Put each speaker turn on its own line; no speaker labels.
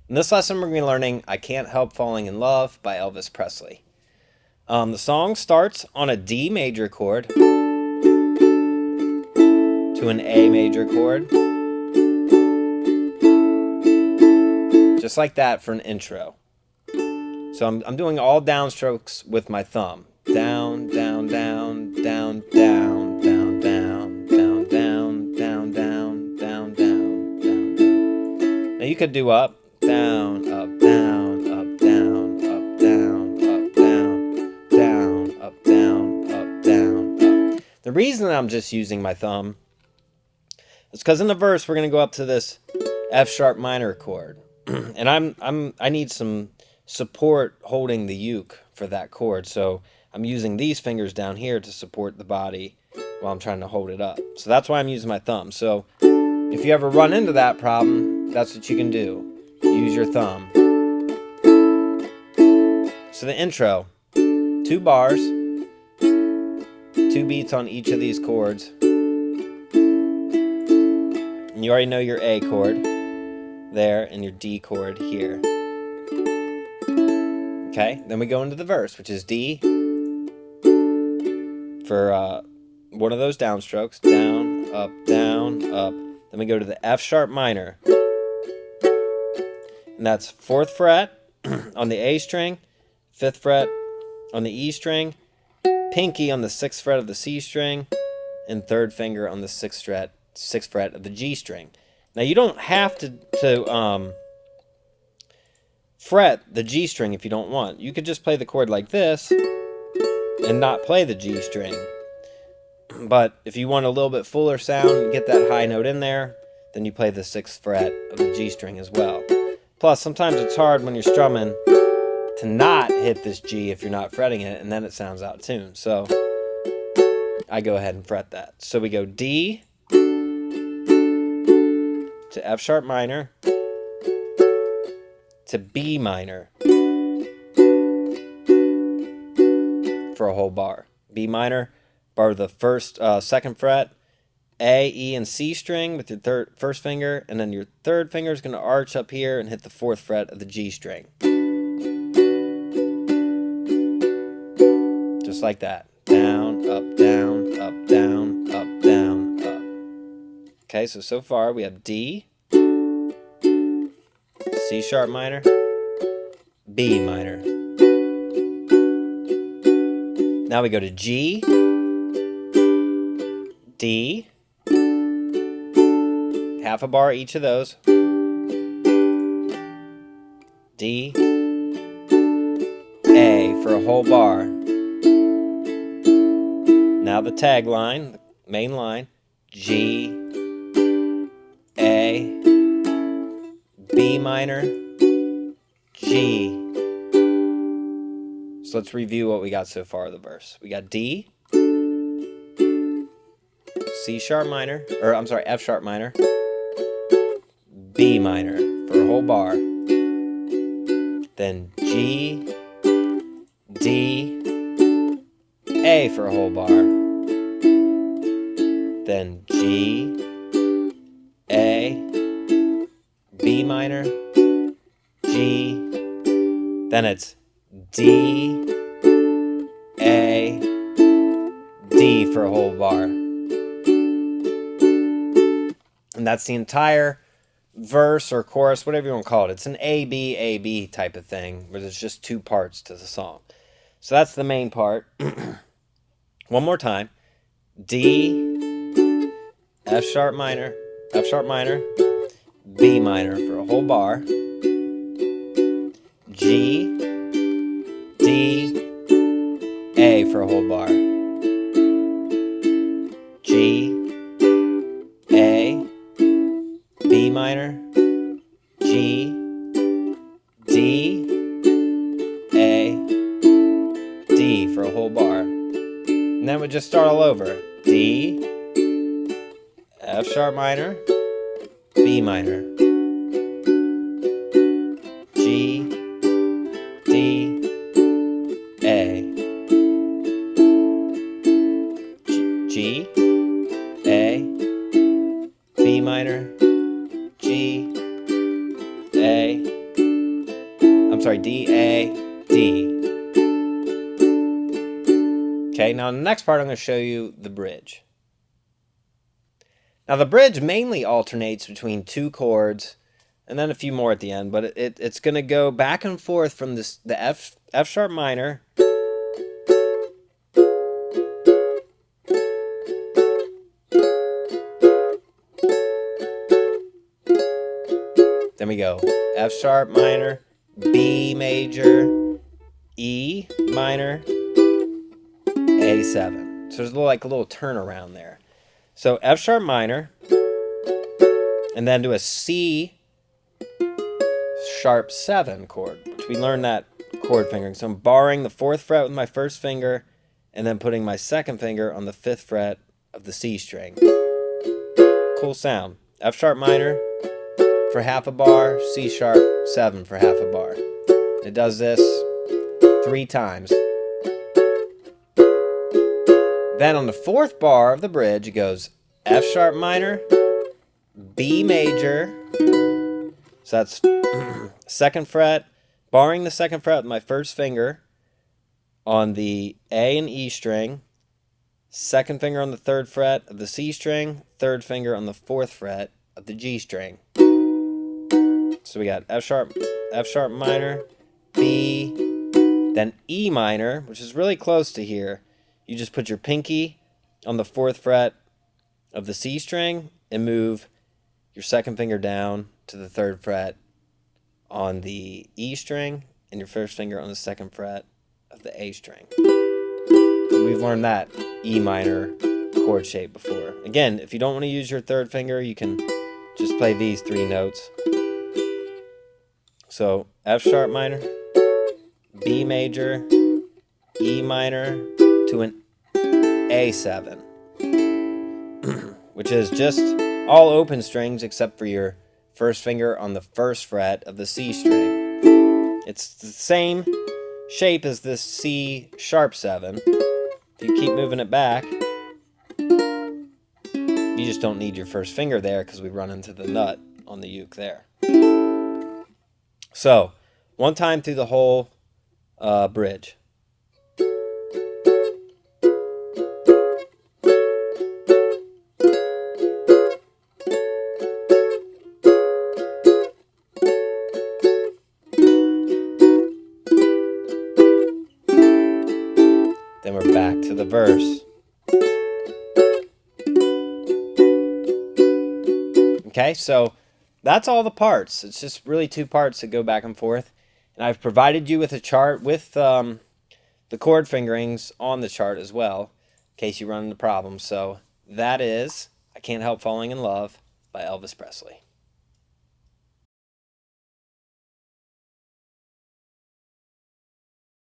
In this lesson, we're going to be learning I Can't Help Falling in Love by Elvis Presley. The song starts on a D major chord to an A major chord. Just like that for an intro. So I'm doing all downstrokes with my thumb. Down, down, down, down, down, down, down, down, down, down, down, down, down, down. Now you could do up, down, up, down, up, down, up, down, up, down, down, up, down, up, down, up. The reason I'm just using my thumb is because in the verse we're going to go up to this F sharp minor chord. And I need some support holding the uke for that chord, so I'm using these fingers down here to support the body while I'm trying to hold it up. So that's why I'm using my thumb. So if you ever run into that problem, that's what you can do. Use your thumb. So the intro, 2 bars, 2 beats on each of these chords. And you already know your A chord there and your D chord here. Okay, then we go into the verse, which is D for one of those downstrokes, down, up, down, up. Then we go to the F sharp minor, and that's 4th fret on the A string, 5th fret on the E string, pinky on the 6th fret of the C string, and 3rd finger on the 6th fret of the G string. Now you don't have to fret the G string if you don't want. You could just play the chord like this and not play the G string. But if you want a little bit fuller sound and get that high note in there, then you play the 6th fret of the G string as well. Plus, sometimes it's hard when you're strumming to not hit this G if you're not fretting it, and then it sounds out of tune. So I go ahead and fret that. So we go D to F sharp minor to B minor for a whole bar. B minor, bar the second fret, A, E, and C string with your first finger, and then your 3rd finger is going to arch up here and hit the 4th fret of the G string. Just like that. Down, up, down, up, down, up, down, up. Okay, so far we have D, C sharp minor, B minor. Now we go to G, D, half a bar each of those, D, A for a whole bar. Now the tag line, the main line, G, A, B minor, G. So let's review what we got so far of the verse. We got D, C sharp minor, F sharp minor, B minor for a whole bar. Then G, D, A for a whole bar. Then G, A, B minor, G, then it's D, A, D for a whole bar. And that's the entire verse or chorus, whatever you want to call it. It's an A-B type of thing, where there's just 2 parts to the song. So that's the main part. One more time. D, F sharp minor, B minor for a whole bar. G, D, A for a whole bar. G, A, B minor, G, D, A, D for a whole bar. And then we just start all over. D, F sharp minor, B minor, G, D, A, G, A, B minor, G, A, D, A, D. Okay, now in the next part I'm going to show you the bridge. Now the bridge mainly alternates between 2 chords and then a few more at the end, but it's going to go back and forth from the F sharp minor then we go F sharp minor, B major, E minor, A7. So there's a little turnaround there. So F sharp minor, and then to a C sharp 7 chord, which we learned that chord fingering. So I'm barring the 4th fret with my first finger, and then putting my second finger on the 5th fret of the C string. Cool sound. F sharp minor for half a bar, C sharp 7 for half a bar. It does this 3 times. Then on the 4th bar of the bridge, it goes F sharp minor, B major, so that's 2nd fret, barring the 2nd fret with my first finger on the A and E string, 2nd finger on the 3rd fret of the C string, 3rd finger on the 4th fret of the G string. So we got F sharp minor, B, then E minor, which is really close to here. You just put your pinky on the 4th fret of the C string and move your 2nd finger down to the 3rd fret on the E string and your 1st finger on the 2nd fret of the A string. We've learned that E minor chord shape before. Again, if you don't want to use your 3rd finger, you can just play these 3 notes. So F sharp minor, B major, E minor to an A7, which is just all open strings except for your first finger on the 1st fret of the C string. It's the same shape as this C sharp 7. If you keep moving it back, you just don't need your first finger there because we run into the nut on the uke there. So, one time through the whole bridge. Then we're back to the verse. Okay, so that's all the parts. It's just really 2 parts that go back and forth. And I've provided you with a chart with the chord fingerings on the chart as well, in case you run into problems. So that is I Can't Help Falling in Love by Elvis Presley.